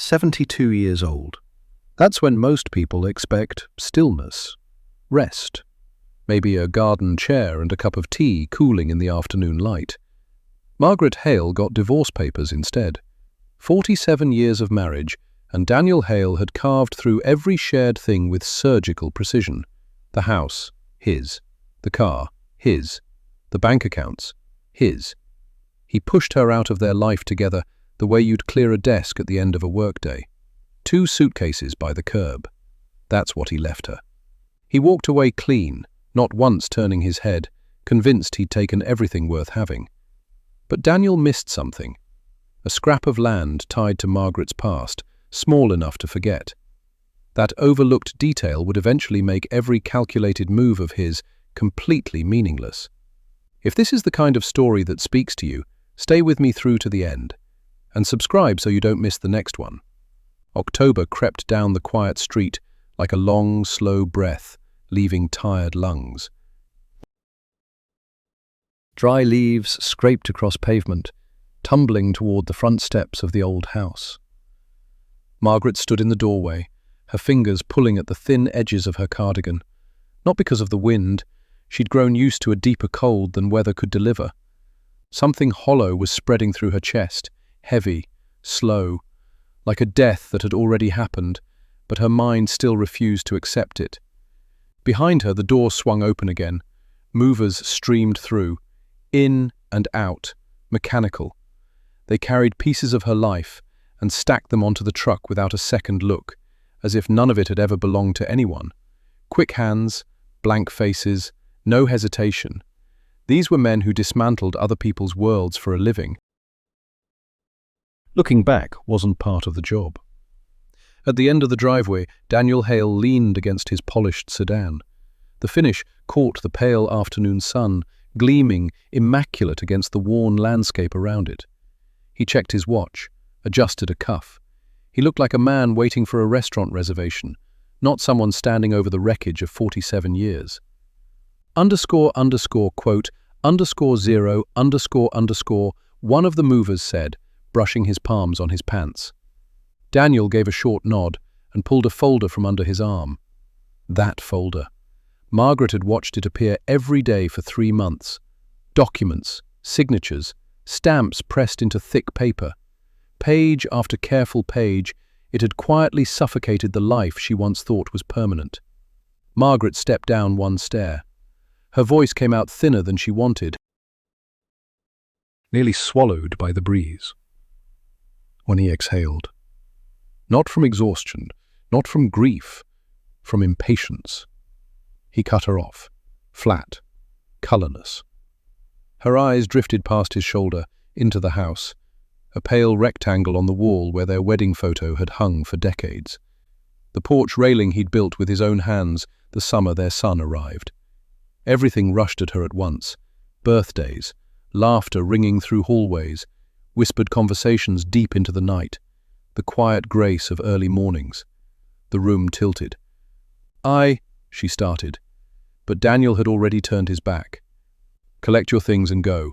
72 years old. That's when most people expect stillness, rest, maybe a garden chair and a cup of tea cooling in the afternoon light. Margaret Hale got divorce papers instead. 47 years of marriage, and Daniel Hale had carved through every shared thing with surgical precision. The house, his. The car, his. The bank accounts, his. He pushed her out of their life together the way you'd clear a desk at the end of a workday. 2 suitcases by the curb. That's what he left her. He walked away clean, not once turning his head, convinced he'd taken everything worth having. But Daniel missed something. A scrap of land tied to Margaret's past, small enough to forget. That overlooked detail would eventually make every calculated move of his completely meaningless. If this is the kind of story that speaks to you, stay with me through to the end. And subscribe so you don't miss the next one. October crept down the quiet street like a long, slow breath, leaving tired lungs. Dry leaves scraped across pavement, tumbling toward the front steps of the old house. Margaret stood in the doorway, her fingers pulling at the thin edges of her cardigan. Not because of the wind, she'd grown used to a deeper cold than weather could deliver. Something hollow was spreading through her chest, heavy, slow, like a death that had already happened, but her mind still refused to accept it. Behind her, the door swung open again. Movers streamed through, in and out, mechanical. They carried pieces of her life and stacked them onto the truck without a second look, as if none of it had ever belonged to anyone. Quick hands, blank faces, no hesitation. These were men who dismantled other people's worlds for a living. Looking back wasn't part of the job. At the end of the driveway, Daniel Hale leaned against his polished sedan. The finish caught the pale afternoon sun, gleaming immaculate against the worn landscape around it. He checked his watch, adjusted a cuff. He looked like a man waiting for a restaurant reservation, not someone standing over the wreckage of 47 years. __quote, _0 one of the movers said, brushing his palms on his pants. Daniel gave a short nod and pulled a folder from under his arm. That folder. Margaret had watched it appear every day for 3 months. Documents, signatures, stamps pressed into thick paper. Page after careful page, it had quietly suffocated the life she once thought was permanent. Margaret stepped down one stair. Her voice came out thinner than she wanted, nearly swallowed by the breeze. When he exhaled. Not from exhaustion, not from grief, from impatience. He cut her off, flat, colourless. Her eyes drifted past his shoulder, into the house, a pale rectangle on the wall where their wedding photo had hung for decades. The porch railing he'd built with his own hands the summer their son arrived. Everything rushed at her at once. Birthdays, laughter ringing through hallways, whispered conversations deep into the night, the quiet grace of early mornings. The room tilted. She started, but Daniel had already turned his back. Collect your things and go.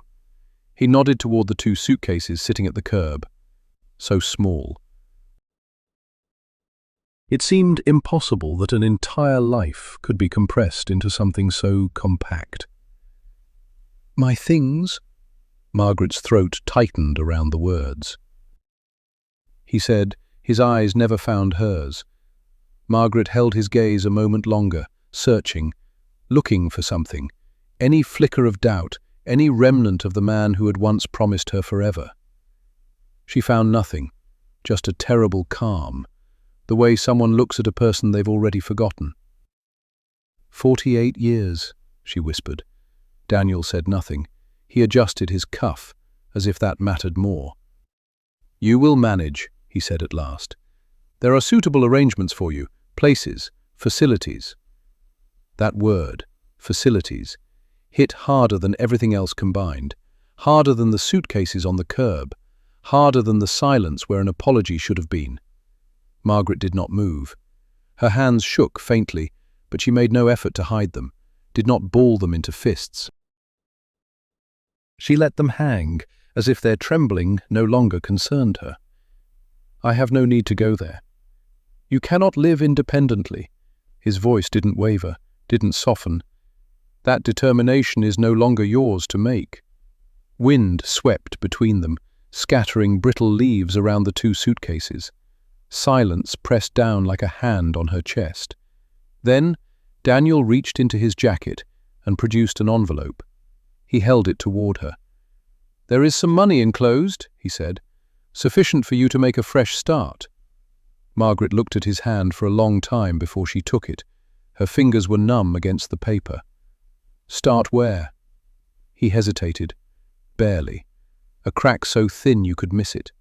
He nodded toward the 2 suitcases sitting at the curb. So small. It seemed impossible that an entire life could be compressed into something so compact. My things? Margaret's throat tightened around the words. He said, his eyes never found hers. Margaret held his gaze a moment longer, searching, looking for something, any flicker of doubt, any remnant of the man who had once promised her forever. She found nothing, just a terrible calm, the way someone looks at a person they've already forgotten. 48 years, she whispered. Daniel said nothing. He adjusted his cuff, as if that mattered more. You will manage, he said at last. There are suitable arrangements for you, places, facilities. That word, facilities, hit harder than everything else combined, harder than the suitcases on the curb, harder than the silence where an apology should have been. Margaret did not move. Her hands shook faintly, but she made no effort to hide them, did not ball them into fists. She let them hang, as if their trembling no longer concerned her. I have no need to go there. You cannot live independently. His voice didn't waver, didn't soften. That determination is no longer yours to make. Wind swept between them, scattering brittle leaves around the two suitcases. Silence pressed down like a hand on her chest. Then Daniel reached into his jacket and produced an envelope. He held it toward her. "There is some money enclosed," he said, "sufficient for you to make a fresh start." Margaret looked at his hand for a long time before she took it. Her fingers were numb against the paper. "Start where?" He hesitated. Barely. A crack so thin you could miss it.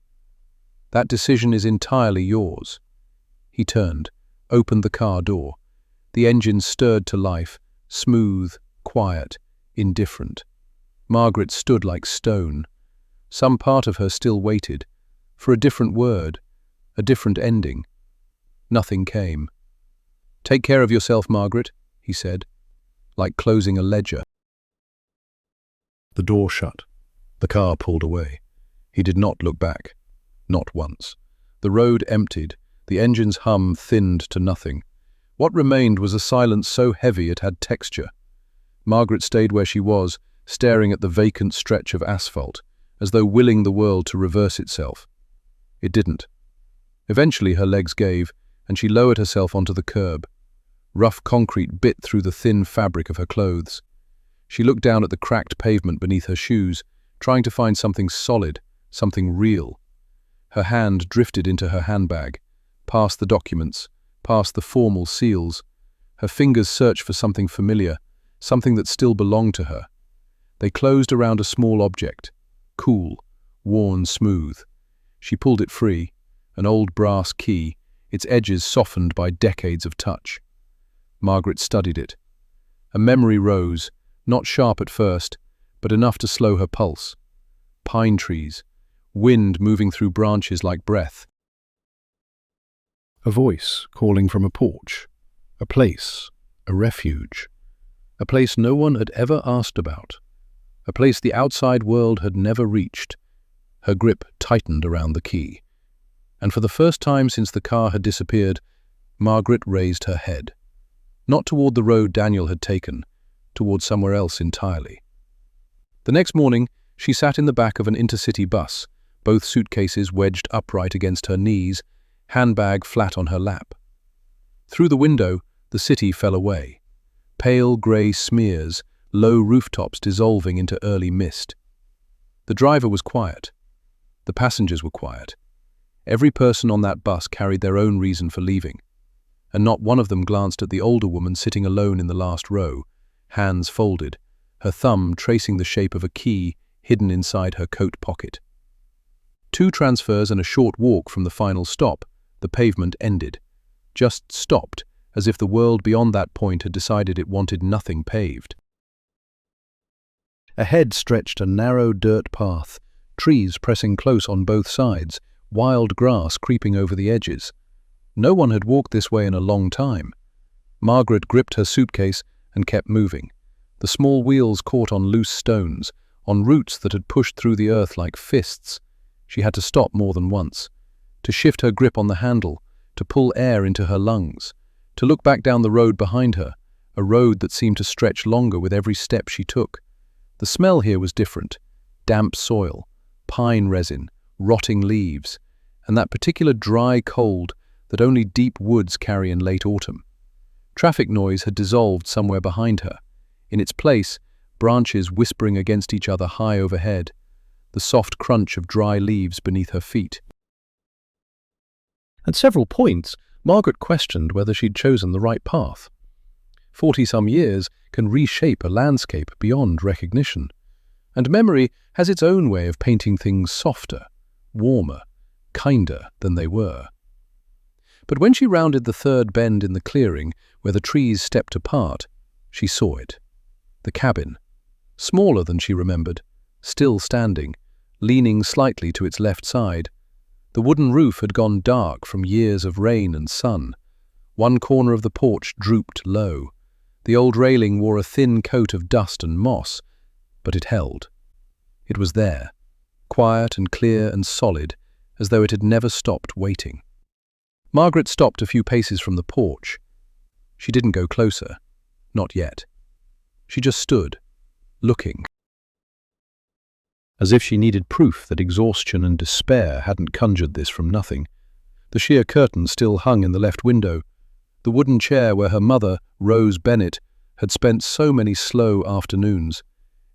"That decision is entirely yours." He turned, opened the car door. The engine stirred to life, smooth, quiet, indifferent. Margaret stood like stone. Some part of her still waited, for a different word, a different ending. Nothing came. "Take care of yourself, Margaret," he said, like closing a ledger. The door shut. The car pulled away. He did not look back. Not once. The road emptied, the engine's hum thinned to nothing. What remained was a silence so heavy it had texture. Margaret stayed where she was, staring at the vacant stretch of asphalt, as though willing the world to reverse itself. It didn't. Eventually her legs gave, and she lowered herself onto the curb. Rough concrete bit through the thin fabric of her clothes. She looked down at the cracked pavement beneath her shoes, trying to find something solid, something real. Her hand drifted into her handbag, past the documents, past the formal seals. Her fingers searched for something familiar, something that still belonged to her. They closed around a small object, cool, worn smooth. She pulled it free, an old brass key, its edges softened by decades of touch. Margaret studied it. A memory rose, not sharp at first, but enough to slow her pulse. Pine trees, wind moving through branches like breath. A voice calling from a porch, a place, a refuge, a place no one had ever asked about, a place the outside world had never reached. Her grip tightened around the key. And for the first time since the car had disappeared, Margaret raised her head. Not toward the road Daniel had taken, toward somewhere else entirely. The next morning, she sat in the back of an intercity bus, both suitcases wedged upright against her knees, handbag flat on her lap. Through the window, the city fell away. Pale grey smears, low rooftops dissolving into early mist. The driver was quiet. The passengers were quiet. Every person on that bus carried their own reason for leaving, and not one of them glanced at the older woman sitting alone in the last row, hands folded, her thumb tracing the shape of a key hidden inside her coat pocket. 2 transfers and a short walk from the final stop, the pavement ended. Just stopped, as if the world beyond that point had decided it wanted nothing paved. Ahead stretched a narrow dirt path, trees pressing close on both sides, wild grass creeping over the edges. No one had walked this way in a long time. Margaret gripped her suitcase and kept moving. The small wheels caught on loose stones, on roots that had pushed through the earth like fists. She had to stop more than once, to shift her grip on the handle, to pull air into her lungs, to look back down the road behind her, a road that seemed to stretch longer with every step she took. The smell here was different. Damp soil, pine resin, rotting leaves, and that particular dry cold that only deep woods carry in late autumn. Traffic noise had dissolved somewhere behind her. In its place, branches whispering against each other high overhead, the soft crunch of dry leaves beneath her feet. At several points, Margaret questioned whether she'd chosen the right path. 40-some years can reshape a landscape beyond recognition, and memory has its own way of painting things softer, warmer, kinder than they were. But when she rounded the third bend in the clearing, where the trees stepped apart, she saw it. The cabin, smaller than she remembered, still standing, leaning slightly to its left side. The wooden roof had gone dark from years of rain and sun. One corner of the porch drooped low. The old railing wore a thin coat of dust and moss, but it held. It was there, quiet and clear and solid, as though it had never stopped waiting. Margaret stopped a few paces from the porch. She didn't go closer. Not yet. She just stood, looking, as if she needed proof that exhaustion and despair hadn't conjured this from nothing. The sheer curtain still hung in the left window. The wooden chair where her mother, Rose Bennett, had spent so many slow afternoons.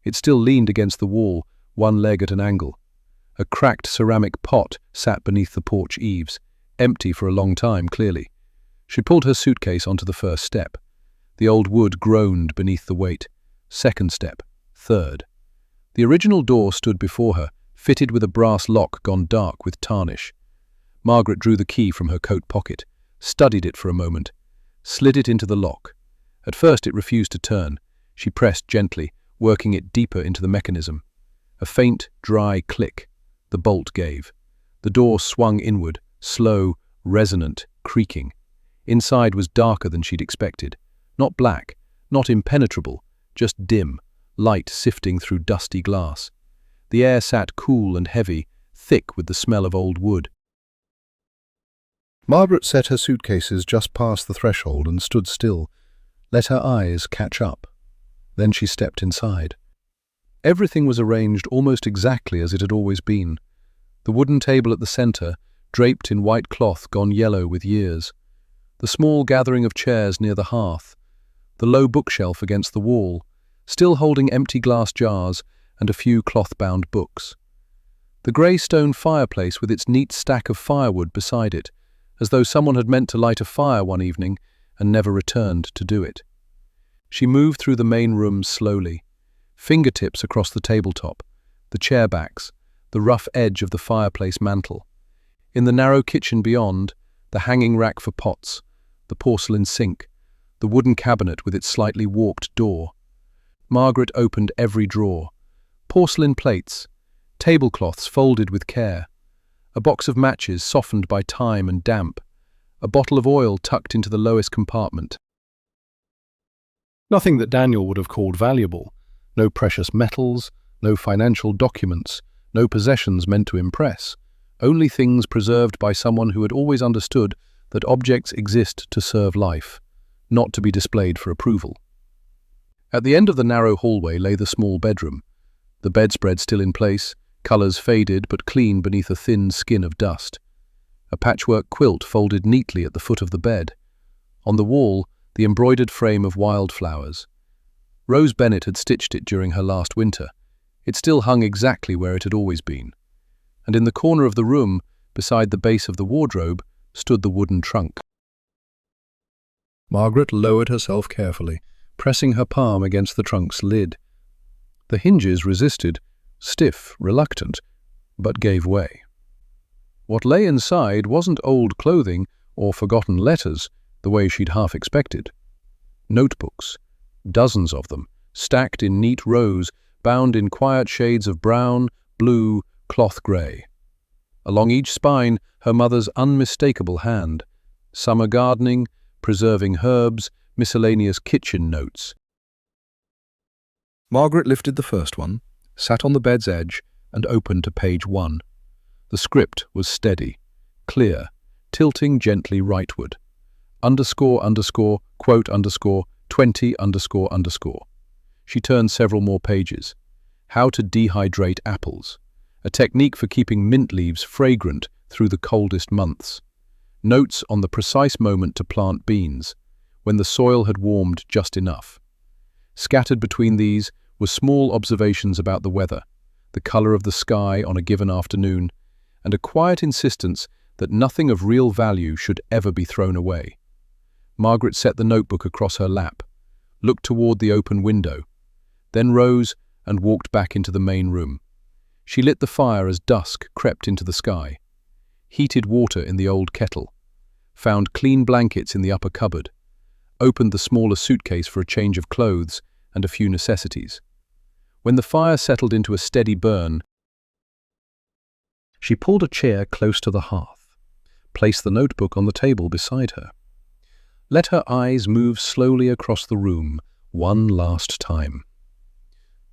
It still leaned against the wall, one leg at an angle. A cracked ceramic pot sat beneath the porch eaves, empty for a long time, clearly. She pulled her suitcase onto the first step. The old wood groaned beneath the weight. Second step. Third. The original door stood before her, fitted with a brass lock gone dark with tarnish. Margaret drew the key from her coat pocket, studied it for a moment, slid it into the lock. At first it refused to turn. She pressed gently, working it deeper into the mechanism. A faint, dry click. The bolt gave. The door swung inward, slow, resonant, creaking. Inside was darker than she'd expected. Not black, not impenetrable, just dim, light sifting through dusty glass. The air sat cool and heavy, thick with the smell of old wood. Margaret set her suitcases just past the threshold and stood still, let her eyes catch up. Then she stepped inside. Everything was arranged almost exactly as it had always been. The wooden table at the centre, draped in white cloth gone yellow with years. The small gathering of chairs near the hearth. The low bookshelf against the wall, still holding empty glass jars and a few cloth-bound books. The grey stone fireplace with its neat stack of firewood beside it, as though someone had meant to light a fire one evening and never returned to do it. She moved through the main room slowly, fingertips across the tabletop, the chair backs, the rough edge of the fireplace mantel. In the narrow kitchen beyond, the hanging rack for pots, the porcelain sink, the wooden cabinet with its slightly warped door. Margaret opened every drawer. Porcelain plates, tablecloths folded with care, a box of matches softened by time and damp, a bottle of oil tucked into the lowest compartment. Nothing that Daniel would have called valuable. No precious metals, no financial documents, no possessions meant to impress. Only things preserved by someone who had always understood that objects exist to serve life, not to be displayed for approval. At the end of the narrow hallway lay the small bedroom, the bedspread still in place, colours faded but clean beneath a thin skin of dust. A patchwork quilt folded neatly at the foot of the bed. On the wall, the embroidered frame of wildflowers. Rose Bennett had stitched it during her last winter. It still hung exactly where it had always been. And in the corner of the room, beside the base of the wardrobe, stood the wooden trunk. Margaret lowered herself carefully, pressing her palm against the trunk's lid. The hinges resisted, stiff, reluctant, but gave way. What lay inside wasn't old clothing or forgotten letters, the way she'd half expected. Notebooks, dozens of them, stacked in neat rows, bound in quiet shades of brown, blue, cloth grey. Along each spine, her mother's unmistakable hand. Summer gardening, preserving herbs, miscellaneous kitchen notes. Margaret lifted the first one, sat on the bed's edge, and opened to page 1. The script was steady, clear, tilting gently rightward. Underscore, underscore, quote, underscore, 20, underscore, underscore. She turned several more pages. How to dehydrate apples. A technique for keeping mint leaves fragrant through the coldest months. Notes on the precise moment to plant beans, when the soil had warmed just enough. Scattered between these were small observations about the weather, the colour of the sky on a given afternoon, and a quiet insistence that nothing of real value should ever be thrown away. Margaret set the notebook across her lap, looked toward the open window, then rose and walked back into the main room. She lit the fire as dusk crept into the sky, heated water in the old kettle, found clean blankets in the upper cupboard, opened the smaller suitcase for a change of clothes and a few necessities. When the fire settled into a steady burn, she pulled a chair close to the hearth, placed the notebook on the table beside her. Let her eyes move slowly across the room one last time.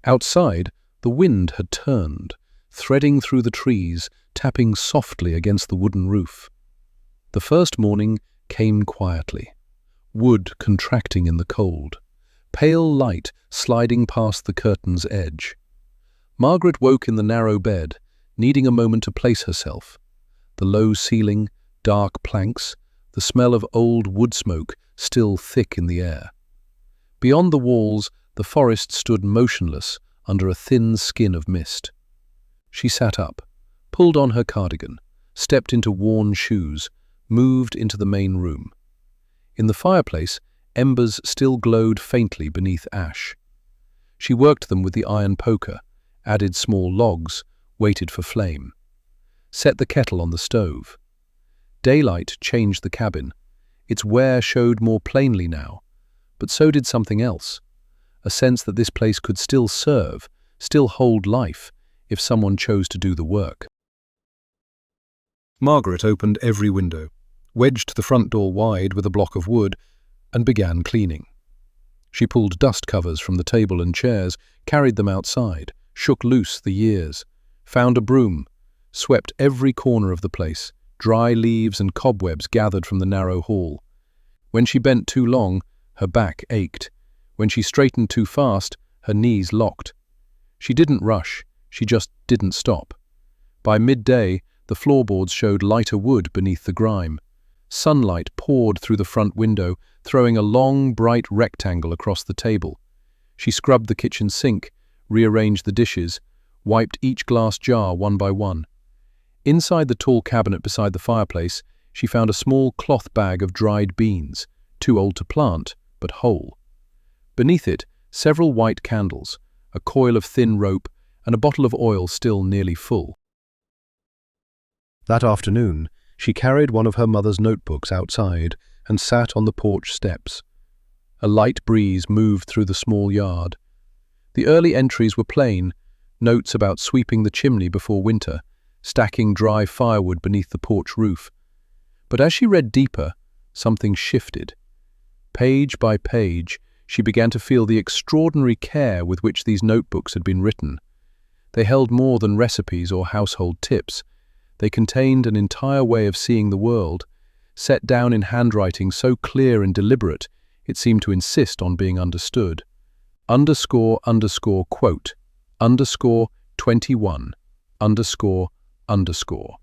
Outside, the wind had turned, threading through the trees, tapping softly against the wooden roof. The first morning came quietly, wood contracting in the cold, pale light sliding past the curtain's edge. Margaret woke in the narrow bed, needing a moment to place herself. The low ceiling, dark planks, the smell of old wood smoke still thick in the air. Beyond the walls, the forest stood motionless under a thin skin of mist. She sat up, pulled on her cardigan, stepped into worn shoes, moved into the main room. In the fireplace, embers still glowed faintly beneath ash. She worked them with the iron poker, added small logs, waited for flame. Set the kettle on the stove. Daylight changed the cabin. Its wear showed more plainly now, but so did something else, a sense that this place could still serve, still hold life, if someone chose to do the work. Margaret opened every window, wedged the front door wide with a block of wood, and began cleaning. She pulled dust covers from the table and chairs, carried them outside, shook loose the years, found a broom, swept every corner of the place, dry leaves and cobwebs gathered from the narrow hall. When she bent too long, her back ached. When she straightened too fast, her knees locked. She didn't rush, she just didn't stop. By midday, the floorboards showed lighter wood beneath the grime. Sunlight poured through the front window, throwing a long, bright rectangle across the table. She scrubbed the kitchen sink, rearranged the dishes, wiped each glass jar one by one. Inside the tall cabinet beside the fireplace, she found a small cloth bag of dried beans, too old to plant, but whole. Beneath it, several white candles, a coil of thin rope, and a bottle of oil still nearly full. That afternoon, she carried one of her mother's notebooks outside and sat on the porch steps. A light breeze moved through the small yard. The early entries were plain, notes about sweeping the chimney before winter, stacking dry firewood beneath the porch roof. But as she read deeper, something shifted. Page by page, she began to feel the extraordinary care with which these notebooks had been written. They held more than recipes or household tips. They contained an entire way of seeing the world, set down in handwriting so clear and deliberate it seemed to insist on being understood. ___ quote, _21, ___.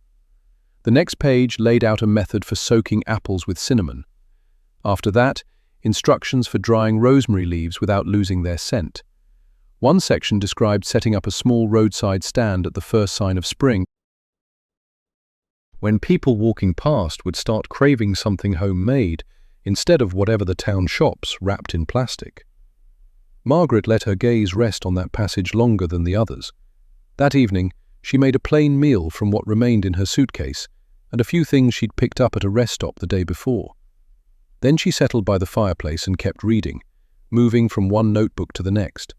The next page laid out a method for soaking apples with cinnamon. After that, instructions for drying rosemary leaves without losing their scent. One section described setting up a small roadside stand at the first sign of spring, when people walking past would start craving something homemade instead of whatever the town shops wrapped in plastic. Margaret let her gaze rest on that passage longer than the others. That evening, she made a plain meal from what remained in her suitcase and a few things she'd picked up at a rest stop the day before. Then she settled by the fireplace and kept reading, moving from one notebook to the next.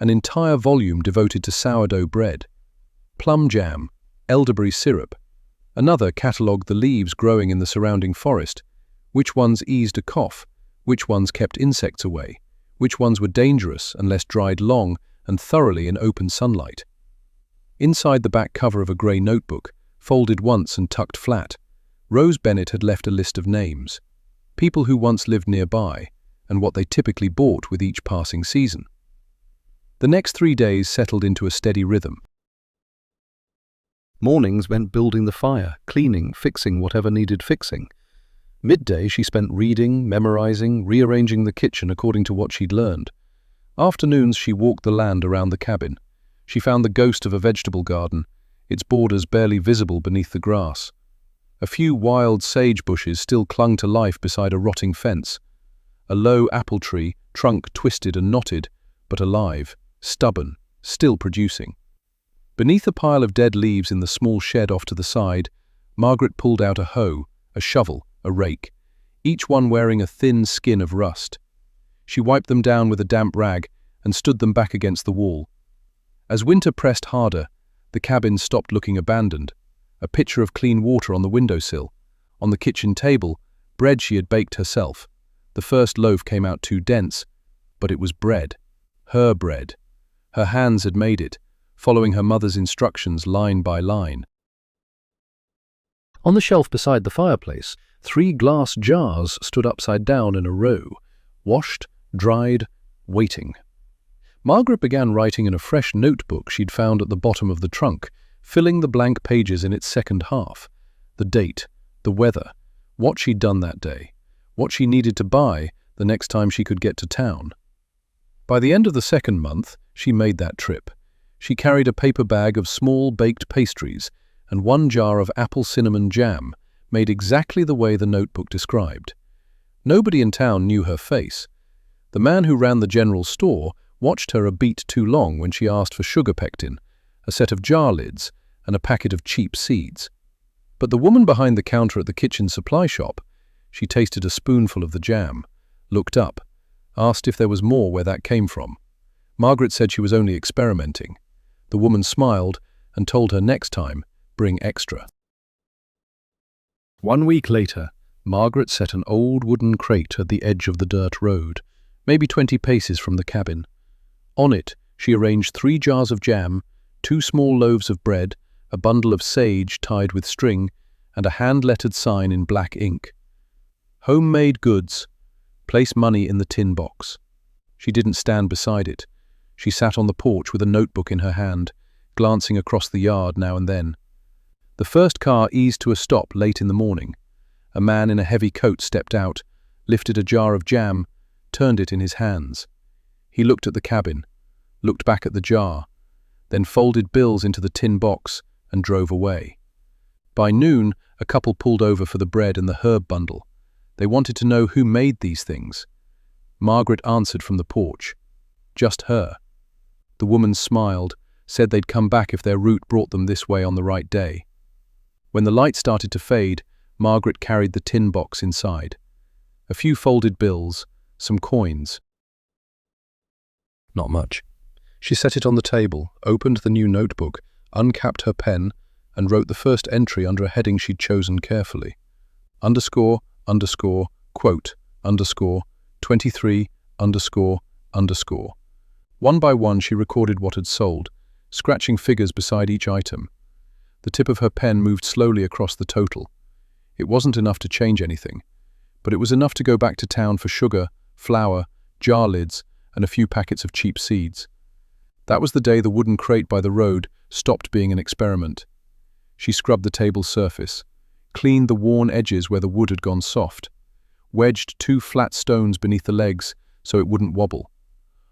An entire volume devoted to sourdough bread, plum jam, elderberry syrup. Another catalogued the leaves growing in the surrounding forest, which ones eased a cough, which ones kept insects away, which ones were dangerous unless dried long and thoroughly in open sunlight. Inside the back cover of a grey notebook, folded once and tucked flat, Rose Bennett had left a list of names, people who once lived nearby, and what they typically bought with each passing season. The next 3 days settled into a steady rhythm. Mornings meant building the fire, cleaning, fixing whatever needed fixing. Midday she spent reading, memorizing, rearranging the kitchen according to what she'd learned. Afternoons she walked the land around the cabin. She found the ghost of a vegetable garden, its borders barely visible beneath the grass. A few wild sage bushes still clung to life beside a rotting fence. A low apple tree, trunk twisted and knotted, but alive, stubborn, still producing. Beneath a pile of dead leaves in the small shed off to the side, Margaret pulled out a hoe, a shovel, a rake, each one wearing a thin skin of rust. She wiped them down with a damp rag and stood them back against the wall. As winter pressed harder, the cabin stopped looking abandoned. A pitcher of clean water on the windowsill. On the kitchen table, bread she had baked herself. The first loaf came out too dense, but it was bread. Her bread. Her hands had made it, following her mother's instructions line by line. On the shelf beside the fireplace, 3 glass jars stood upside down in a row, washed, dried, waiting. Margaret began writing in a fresh notebook she'd found at the bottom of the trunk, filling the blank pages in its second half. The date, the weather, what she'd done that day, what she needed to buy the next time she could get to town. By the end of the second month, she made that trip. She carried a paper bag of small baked pastries and 1 jar of apple cinnamon jam, made exactly the way the notebook described. Nobody in town knew her face. The man who ran the general store watched her a beat too long when she asked for sugar pectin, a set of jar lids, and a packet of cheap seeds. But the woman behind the counter at the kitchen supply shop, she tasted a spoonful of the jam, looked up, asked if there was more where that came from. Margaret said she was only experimenting. The woman smiled and told her next time, bring extra. 1 week later, Margaret set an old wooden crate at the edge of the dirt road, maybe 20 paces from the cabin. On it, she arranged 3 jars of jam, 2 small loaves of bread, a bundle of sage tied with string, and a hand-lettered sign in black ink. Homemade goods. Place money in the tin box. She didn't stand beside it. She sat on the porch with a notebook in her hand, glancing across the yard now and then. The first car eased to a stop late in the morning. A man in a heavy coat stepped out, lifted a jar of jam, turned it in his hands. He looked at the cabin, looked back at the jar, then folded bills into the tin box and drove away. By noon, a couple pulled over for the bread and the herb bundle. They wanted to know who made these things. Margaret answered from the porch. Just her. The woman smiled, said they'd come back if their route brought them this way on the right day. When the light started to fade, Margaret carried the tin box inside. A few folded bills, some coins. Not much. She set it on the table, opened the new notebook, uncapped her pen, and wrote the first entry under a heading she'd chosen carefully. ___, quote, _23, ___. One by one she recorded what had sold, scratching figures beside each item. The tip of her pen moved slowly across the total. It wasn't enough to change anything, but it was enough to go back to town for sugar, flour, jar lids, and a few packets of cheap seeds. That was the day the wooden crate by the road stopped being an experiment. She scrubbed the table's surface, cleaned the worn edges where the wood had gone soft, wedged 2 flat stones beneath the legs so it wouldn't wobble.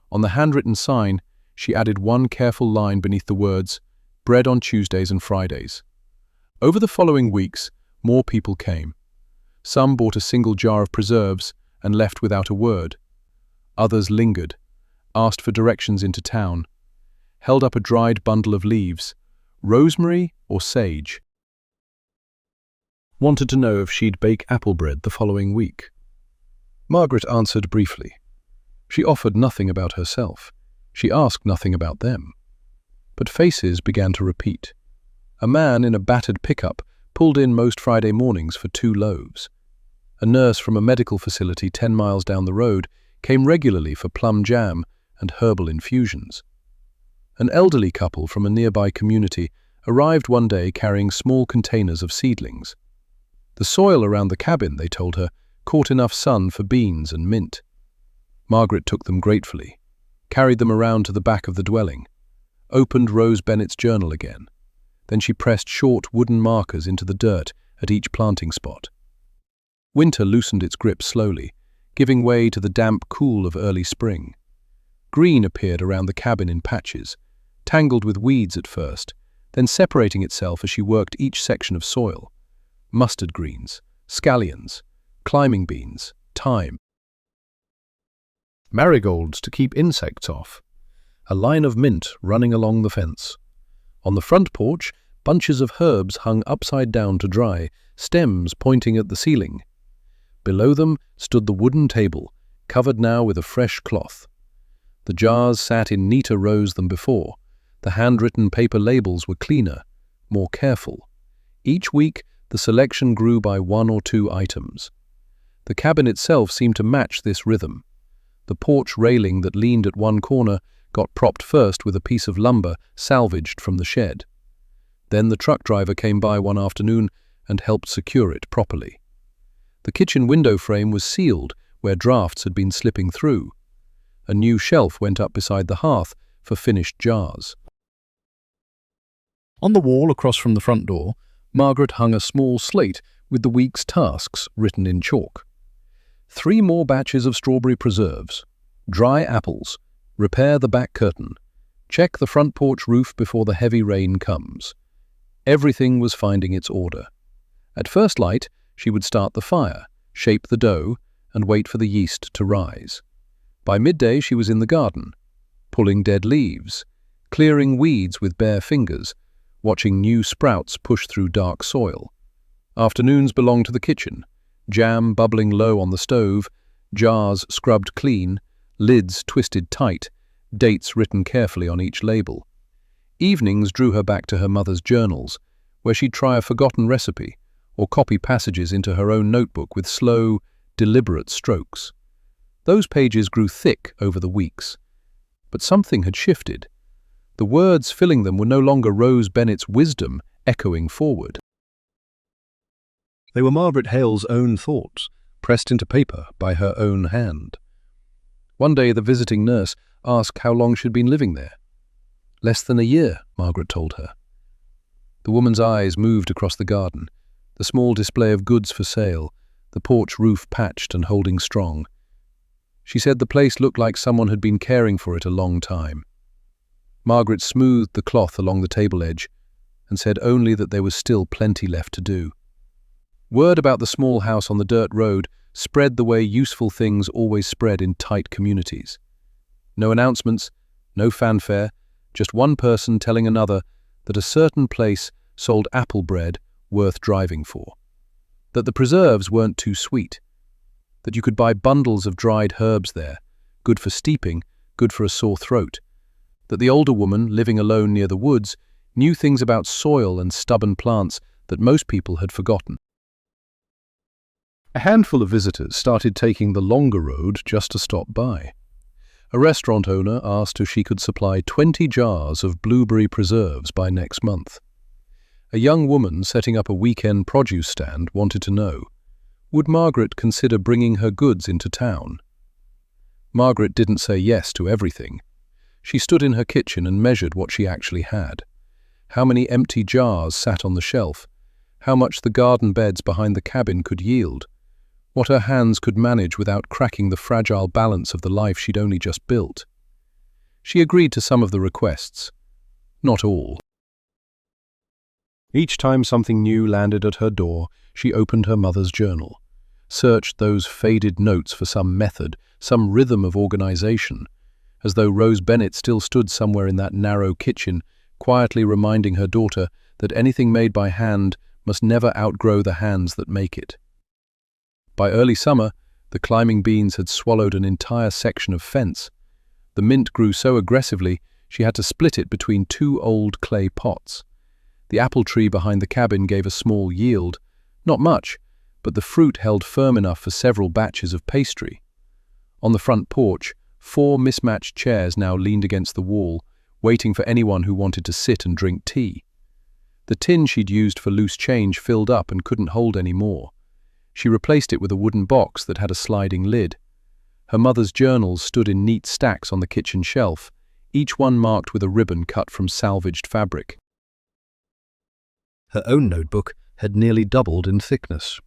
On the handwritten sign, she added 1 careful line beneath the words, bread on Tuesdays and Fridays. Over the following weeks, more people came. Some bought a single jar of preserves and left without a word. Others lingered, asked for directions into town, held up a dried bundle of leaves, rosemary or sage. Wanted to know if she'd bake apple bread the following week. Margaret answered briefly. She offered nothing about herself. She asked nothing about them. But faces began to repeat. A man in a battered pickup pulled in most Friday mornings for 2 loaves. A nurse from a medical facility 10 miles down the road came regularly for plum jam and herbal infusions. An elderly couple from a nearby community arrived one day carrying small containers of seedlings. The soil around the cabin, they told her, caught enough sun for beans and mint. Margaret took them gratefully, carried them around to the back of the dwelling, opened Rose Bennett's journal again. Then she pressed short wooden markers into the dirt at each planting spot. Winter loosened its grip slowly, giving way to the damp cool of early spring. Green appeared around the cabin in patches, tangled with weeds at first, then separating itself as she worked each section of soil. Mustard greens, scallions, climbing beans, thyme. Marigolds to keep insects off. A line of mint running along the fence. On the front porch, bunches of herbs hung upside down to dry, stems pointing at the ceiling. Below them stood the wooden table, covered now with a fresh cloth. The jars sat in neater rows than before. The handwritten paper labels were cleaner, more careful. Each week, the selection grew by 1 or 2 items. The cabin itself seemed to match this rhythm. The porch railing that leaned at one corner got propped first with a piece of lumber salvaged from the shed. Then the truck driver came by one afternoon and helped secure it properly. The kitchen window frame was sealed where drafts had been slipping through. A new shelf went up beside the hearth for finished jars. On the wall across from the front door, Margaret hung a small slate with the week's tasks written in chalk. 3 more batches of strawberry preserves, dry apples, repair the back curtain, check the front porch roof before the heavy rain comes. Everything was finding its order. At first light, she would start the fire, shape the dough, and wait for the yeast to rise. By midday, she was in the garden, pulling dead leaves, clearing weeds with bare fingers, watching new sprouts push through dark soil. Afternoons belonged to the kitchen, jam bubbling low on the stove, jars scrubbed clean, lids twisted tight, dates written carefully on each label. Evenings drew her back to her mother's journals, where she'd try a forgotten recipe or copy passages into her own notebook with slow, deliberate strokes. Those pages grew thick over the weeks. But something had shifted. The words filling them were no longer Rose Bennett's wisdom echoing forward. They were Margaret Hale's own thoughts, pressed into paper by her own hand. One day the visiting nurse asked how long she'd been living there. "Less than a year," Margaret told her. The woman's eyes moved across the garden, the small display of goods for sale, the porch roof patched and holding strong. She said the place looked like someone had been caring for it a long time. Margaret smoothed the cloth along the table edge and said only that there was still plenty left to do. Word about the small house on the dirt road spread the way useful things always spread in tight communities. No announcements, no fanfare, just one person telling another that a certain place sold apple bread worth driving for, that the preserves weren't too sweet, that you could buy bundles of dried herbs there, good for steeping, good for a sore throat, that the older woman, living alone near the woods, knew things about soil and stubborn plants that most people had forgotten. A handful of visitors started taking the longer road just to stop by. A restaurant owner asked if she could supply 20 jars of blueberry preserves by next month. A young woman setting up a weekend produce stand wanted to know, would Margaret consider bringing her goods into town? Margaret didn't say yes to everything. She stood in her kitchen and measured what she actually had. How many empty jars sat on the shelf, how much the garden beds behind the cabin could yield, what her hands could manage without cracking the fragile balance of the life she'd only just built. She agreed to some of the requests, not all. Each time something new landed at her door, she opened her mother's journal, searched those faded notes for some method, some rhythm of organization, as though Rose Bennett still stood somewhere in that narrow kitchen, quietly reminding her daughter that anything made by hand must never outgrow the hands that make it. By early summer, the climbing beans had swallowed an entire section of fence. The mint grew so aggressively she had to split it between 2 old clay pots. The apple tree behind the cabin gave a small yield, not much, but the fruit held firm enough for several batches of pastry. On the front porch, 4 mismatched chairs now leaned against the wall, waiting for anyone who wanted to sit and drink tea. The tin she'd used for loose change filled up and couldn't hold any more. She replaced it with a wooden box that had a sliding lid. Her mother's journals stood in neat stacks on the kitchen shelf, each one marked with a ribbon cut from salvaged fabric. Her own notebook had nearly doubled in thickness.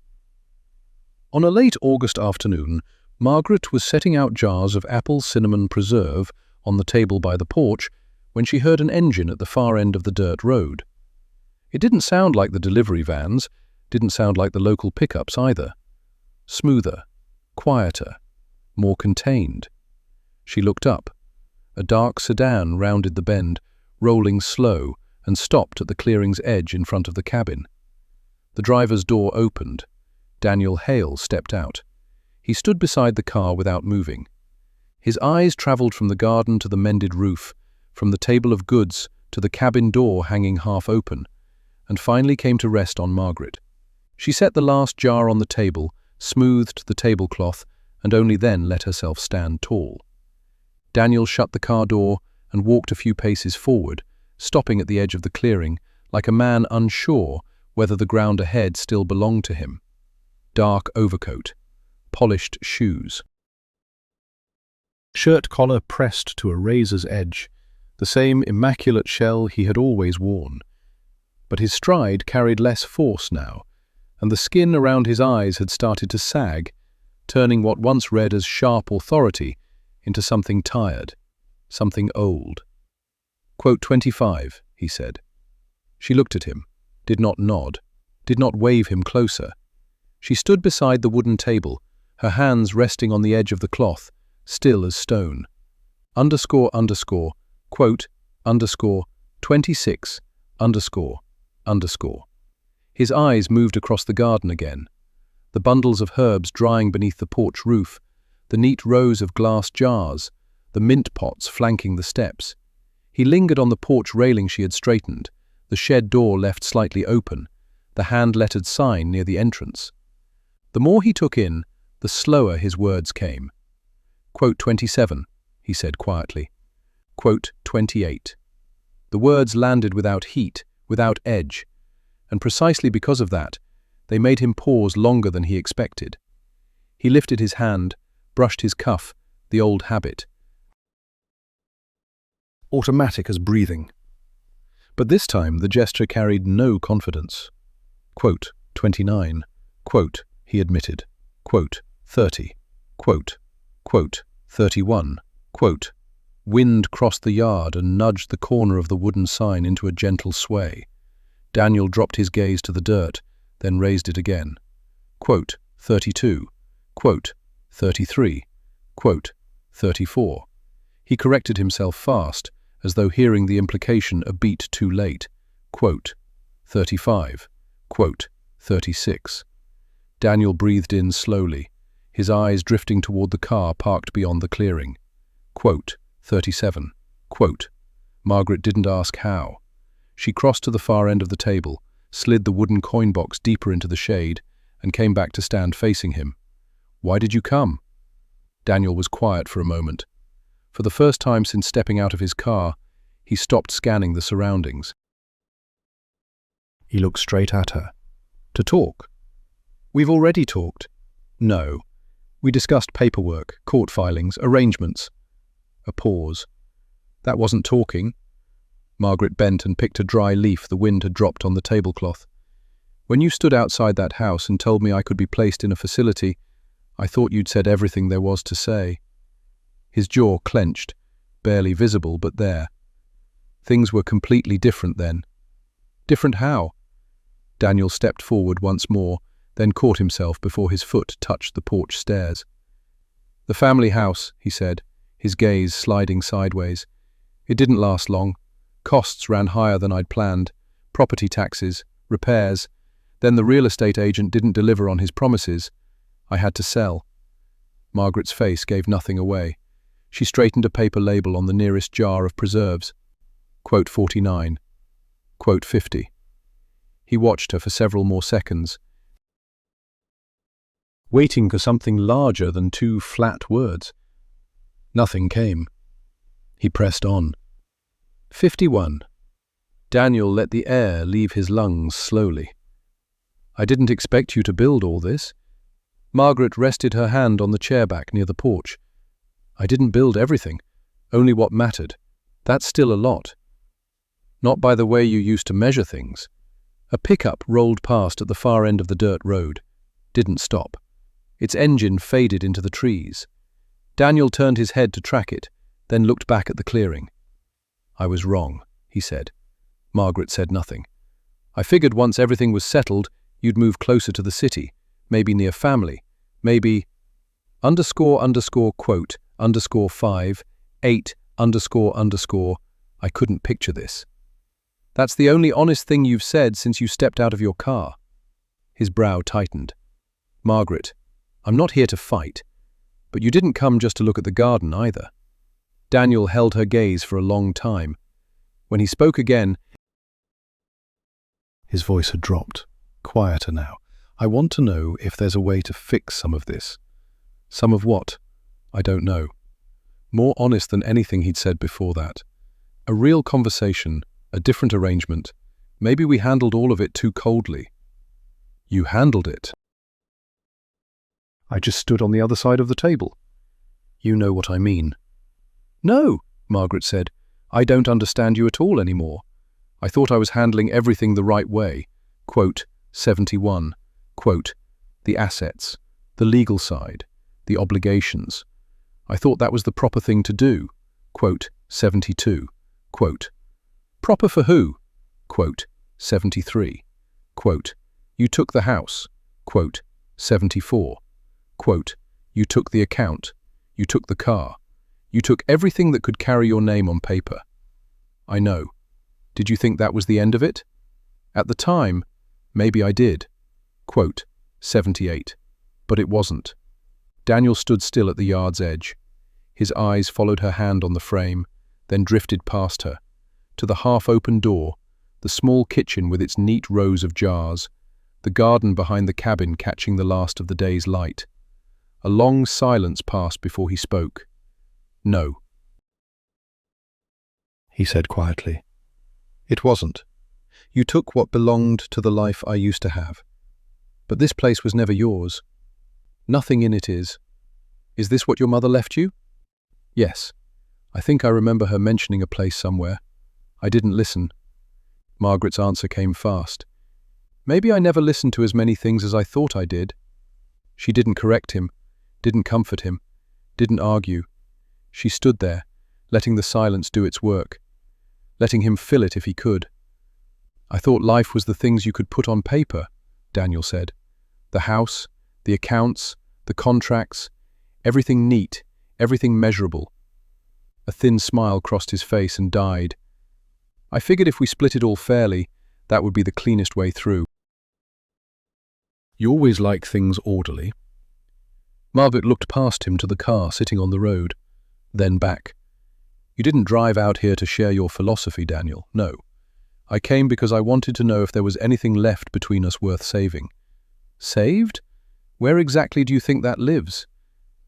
On a late August afternoon, Margaret was setting out jars of apple cinnamon preserve on the table by the porch when she heard an engine at the far end of the dirt road. It didn't sound like the delivery vans, didn't sound like the local pickups either. Smoother, quieter, more contained. She looked up. A dark sedan rounded the bend, rolling slow, and stopped at the clearing's edge in front of the cabin. The driver's door opened. Daniel Hale stepped out. He stood beside the car without moving. His eyes traveled from the garden to the mended roof, from the table of goods to the cabin door hanging half open, and finally came to rest on Margaret. She set the last jar on the table, smoothed the tablecloth, and only then let herself stand tall. Daniel shut the car door and walked a few paces forward, stopping at the edge of the clearing, like a man unsure whether the ground ahead still belonged to him. Dark overcoat, polished shoes. Shirt collar pressed to a razor's edge, the same immaculate shell he had always worn. But his stride carried less force now, and the skin around his eyes had started to sag, turning what once read as sharp authority into something tired, something old. Quote 25, he said. She looked at him, did not nod, did not wave him closer. She stood beside the wooden table, her hands resting on the edge of the cloth, still as stone. Underscore, quote, underscore, 26, underscore. His eyes moved across the garden again. The bundles of herbs drying beneath the porch roof, the neat rows of glass jars, the mint pots flanking the steps. He lingered on the porch railing she had straightened, the shed door left slightly open, the hand-lettered sign near the entrance. The more he took in, the slower his words came. Quote 27, he said quietly. Quote 28. The words landed without heat, without edge, and precisely because of that, they made him pause longer than he expected. He lifted his hand, brushed his cuff, the old habit. Automatic as breathing. But this time the gesture carried no confidence. Quote 29, quote, he admitted. Quote 30, quote 31, quote. Wind crossed the yard and nudged the corner of the wooden sign into a gentle sway. Daniel dropped his gaze to the dirt, then raised it again. Quote 32, quote 33, quote 34. He corrected himself fast, as though hearing the implication a beat too late. Quote 35, quote 36. Daniel breathed in slowly, his eyes drifting toward the car parked beyond the clearing. Quote 37, quote. Margaret didn't ask how. She crossed to the far end of the table, slid the wooden coin box deeper into the shade, and came back to stand facing him. Why did you come? Daniel was quiet for a moment. For the first time since stepping out of his car, he stopped scanning the surroundings. He looked straight at her. To talk. We've already talked. No. We discussed paperwork, court filings, arrangements. A pause. That wasn't talking. Margaret bent and picked a dry leaf the wind had dropped on the tablecloth. When you stood outside that house and told me I could be placed in a facility, I thought you'd said everything there was to say. His jaw clenched, barely visible, but there. Things were completely different then. Different how? Daniel stepped forward once more, then caught himself before his foot touched the porch stairs. The family house, he said, his gaze sliding sideways. It didn't last long. Costs ran higher than I'd planned. Property taxes, repairs. Then the real estate agent didn't deliver on his promises. I had to sell. Margaret's face gave nothing away. She straightened a paper label on the nearest jar of preserves. Quote 49. Quote 50. He watched her for several more seconds, waiting for something larger than two flat words. Nothing came. He pressed on. 51. Daniel let the air leave his lungs slowly. I didn't expect you to build all this. Margaret rested her hand on the chair back near the porch. I didn't build everything, only what mattered. That's still a lot. Not by the way you used to measure things. A pickup rolled past at the far end of the dirt road. Didn't stop. Its engine faded into the trees. Daniel turned his head to track it, then looked back at the clearing. I was wrong, he said. Margaret said nothing. I figured once everything was settled, you'd move closer to the city, maybe near family, maybe quote, 5, 8, I couldn't picture this. That's the only honest thing you've said since you stepped out of your car. His brow tightened. Margaret, I'm not here to fight, but you didn't come just to look at the garden either. Daniel held her gaze for a long time. When he spoke again, his voice had dropped, quieter now. I want to know if there's a way to fix some of this. Some of what? I don't know. More honest than anything he'd said before that. A real conversation, a different arrangement. Maybe we handled all of it too coldly. You handled it. I just stood on the other side of the table. You know what I mean. No, Margaret said. I don't understand you at all anymore. I thought I was handling everything the right way. Quote, 71. Quote, the assets, the legal side, the obligations. I thought that was the proper thing to do. Quote, 72. Quote, proper for who? Quote, 73. Quote, you took the house. Quote, 74. Quote, you took the account. You took the car. You took everything that could carry your name on paper. I know. Did you think that was the end of it? At the time, maybe I did. Quote, 78. But it wasn't. Daniel stood still at the yard's edge. His eyes followed her hand on the frame, then drifted past her, to the half-open door, the small kitchen with its neat rows of jars, the garden behind the cabin catching the last of the day's light. A long silence passed before he spoke. No, he said quietly. It wasn't. You took what belonged to the life I used to have. But this place was never yours. Nothing in it is. Is this what your mother left you? Yes. I think I remember her mentioning a place somewhere. I didn't listen. Margaret's answer came fast. Maybe I never listened to as many things as I thought I did. She didn't correct him, didn't comfort him, didn't argue. She stood there, letting the silence do its work, letting him fill it if he could. I thought life was the things you could put on paper, Daniel said. The house, the accounts, the contracts, everything neat, everything measurable. A thin smile crossed his face and died. I figured if we split it all fairly, that would be the cleanest way through. You always like things orderly. Margaret looked past him to the car sitting on the road, then back. You didn't drive out here to share your philosophy, Daniel, no. I came because I wanted to know if there was anything left between us worth saving. Saved? Where exactly do you think that lives?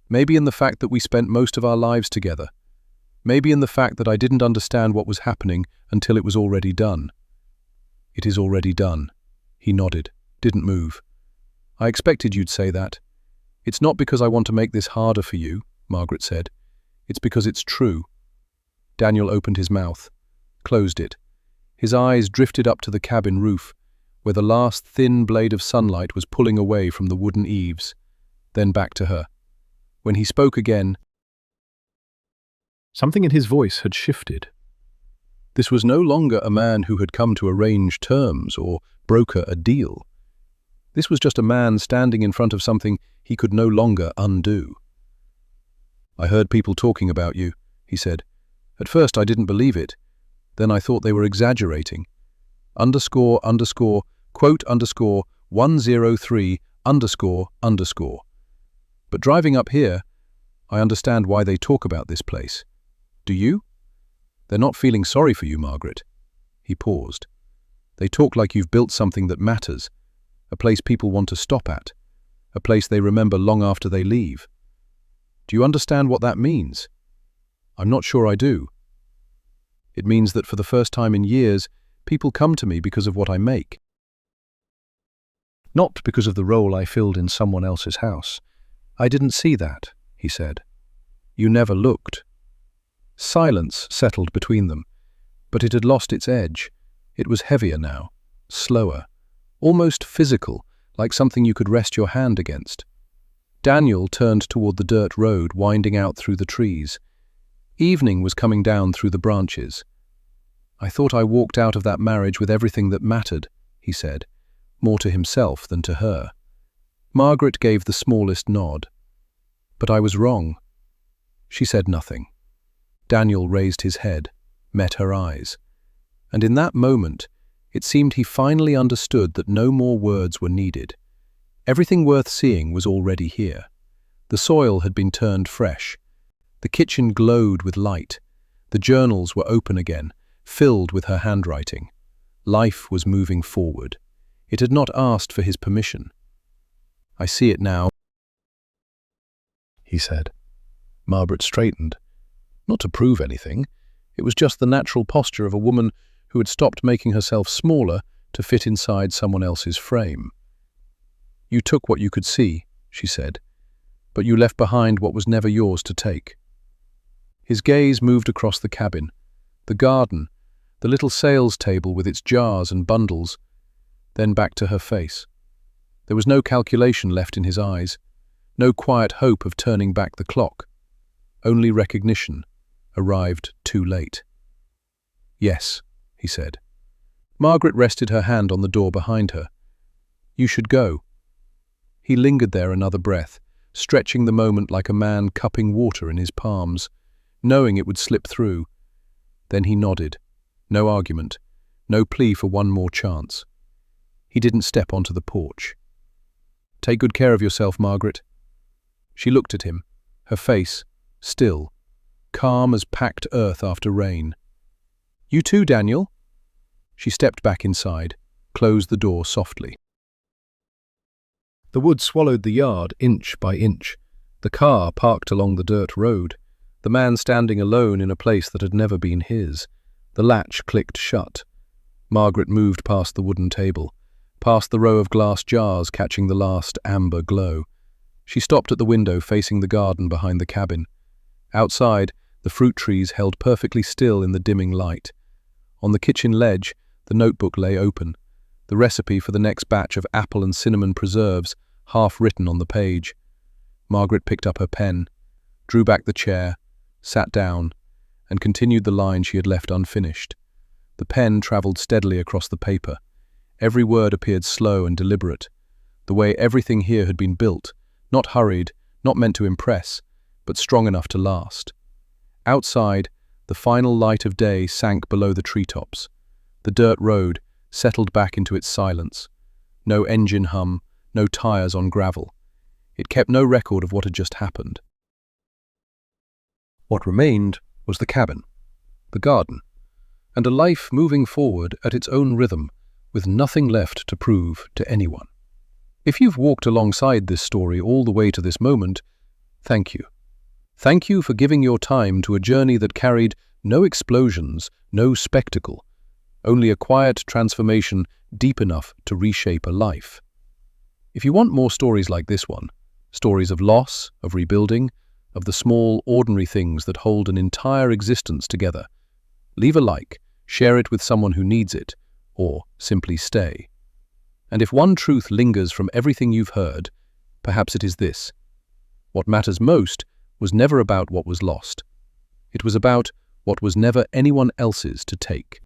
Maybe in the fact that we spent most of our lives together. Maybe in the fact that I didn't understand what was happening until it was already done. It is already done. He nodded, didn't move. I expected you'd say that. It's not because I want to make this harder for you, Margaret said. It's because it's true. Daniel opened his mouth, closed it. His eyes drifted up to the cabin roof, where the last thin blade of sunlight was pulling away from the wooden eaves, then back to her. When he spoke again, something in his voice had shifted. This was no longer a man who had come to arrange terms or broker a deal. This was just a man standing in front of something he could no longer undo. I heard people talking about you, he said. At first I didn't believe it. Then I thought they were exaggerating. Underscore, underscore, quote, underscore, 103, underscore, underscore. But driving up here, I understand why they talk about this place. Do you? They're not feeling sorry for you, Margaret. He paused. They talk like you've built something that matters, a place people want to stop at, a place they remember long after they leave. Do you understand what that means? I'm not sure I do. It means that for the first time in years, people come to me because of what I make. Not because of the role I filled in someone else's house. I didn't see that, he said. You never looked. Silence settled between them, but it had lost its edge. It was heavier now, slower, almost physical, like something you could rest your hand against. Daniel turned toward the dirt road winding out through the trees. Evening was coming down through the branches. I thought I walked out of that marriage with everything that mattered, he said, more to himself than to her. Margaret gave the smallest nod. But I was wrong. She said nothing. Daniel raised his head, met her eyes. And in that moment, it seemed he finally understood that no more words were needed. Everything worth seeing was already here. The soil had been turned fresh. The kitchen glowed with light. The journals were open again, filled with her handwriting. Life was moving forward. It had not asked for his permission. I see it now, he said. Margaret straightened. Not to prove anything, It was just the natural posture of a woman who had stopped making herself smaller to fit inside someone else's frame. "You took what you could see," she said, "but you left behind what was never yours to take." His gaze moved across the cabin, the garden, the little sales table with its jars and bundles, then back to her face. There was no calculation left in his eyes, no quiet hope of turning back the clock. Only recognition, arrived too late. "Yes," he said. Margaret rested her hand on the door behind her. "You should go." He lingered there another breath, stretching the moment like a man cupping water in his palms, knowing it would slip through. Then he nodded. No argument, no plea for one more chance. He didn't step onto the porch. "Take good care of yourself, Margaret." She looked at him, her face still, calm as packed earth after rain. "You too, Daniel." She stepped back inside, closed the door softly. The wood swallowed the yard inch by inch, the car parked along the dirt road, the man standing alone in a place that had never been his. The latch clicked shut. Margaret moved past the wooden table, past the row of glass jars catching the last amber glow. She stopped at the window facing the garden behind the cabin. Outside, the fruit trees held perfectly still in the dimming light. On the kitchen ledge, the notebook lay open, the recipe for the next batch of apple and cinnamon preserves half written on the page. Margaret picked up her pen, drew back the chair, sat down, and continued the line she had left unfinished. The pen travelled steadily across the paper. Every word appeared slow and deliberate, the way everything here had been built, not hurried, not meant to impress, but strong enough to last. Outside, the final light of day sank below the treetops. The dirt road settled back into its silence. No engine hum, no tires on gravel. It kept no record of what had just happened. What remained was the cabin, the garden, and a life moving forward at its own rhythm, with nothing left to prove to anyone. If you've walked alongside this story all the way to this moment, thank you. Thank you for giving your time to a journey that carried no explosions, no spectacle, only a quiet transformation deep enough to reshape a life. If you want more stories like this one, stories of loss, of rebuilding, of the small, ordinary things that hold an entire existence together, leave a like, share it with someone who needs it, or simply stay. And if one truth lingers from everything you've heard, perhaps it is this: what matters most was never about what was lost. It was about what was never anyone else's to take.